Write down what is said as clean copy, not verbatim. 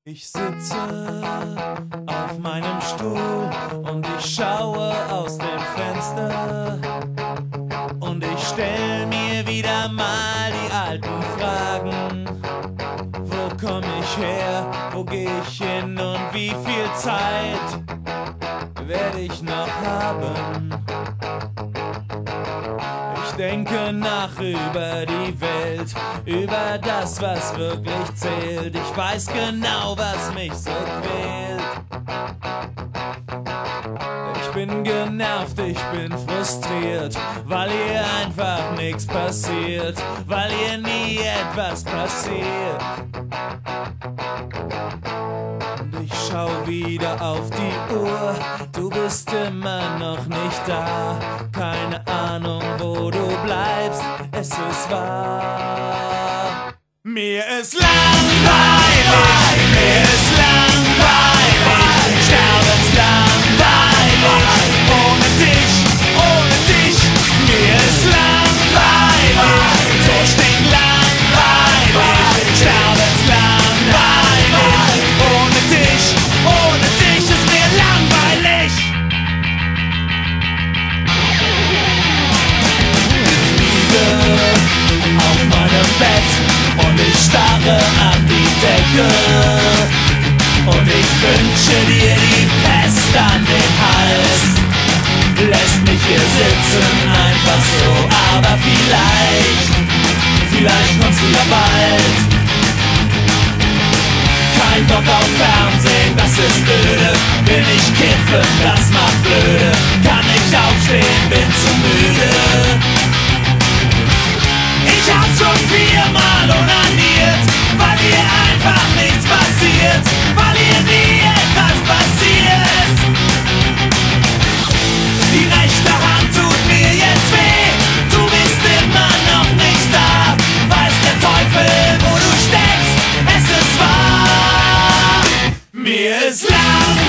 Ich sitze auf meinem Stuhl und ich schaue aus dem Fenster und ich stell mir wieder mal die alten Fragen. Wo komm ich her, wo geh ich hin und wie viel Zeit werde ich noch haben? Ich denke nach über die Welt, über das, was wirklich zählt. Ich weiß genau, was mich so quält. Ich bin genervt, ich bin frustriert, weil hier einfach nichts passiert, weil hier nie etwas passiert. Und ich schau wieder auf die Uhr, du bist immer noch nicht da. Keine Ahnung, wo du bleibst, es ist wahr. Mir ist langweilig, mir ist langweilig, sterbenslangweilig, ohne dich, mir ist langweilig, so stinklangweilig, sterbenslangweilig, ohne dich ist mir langweilig. Ich liege auf meinem Bett und ich starre an die Decke und ich wünsche dir die Pest an den Hals. Lässt mich hier sitzen, einfach so, aber vielleicht kommst du ja bald. Kein Bock auf Fernsehen, das ist blöde. Will ich kiffen, das macht blöde. Kann nicht aufstehen, bin zu müde. Ich hab schon 4-mal onaniert, weil hier einfach nichts passiert, weil hier nie etwas passiert. Die rechte Hand tut mir jetzt weh, du bist immer noch nicht da. Weiß der Teufel, wo du steckst, es ist wahr. Mir ist langweilig.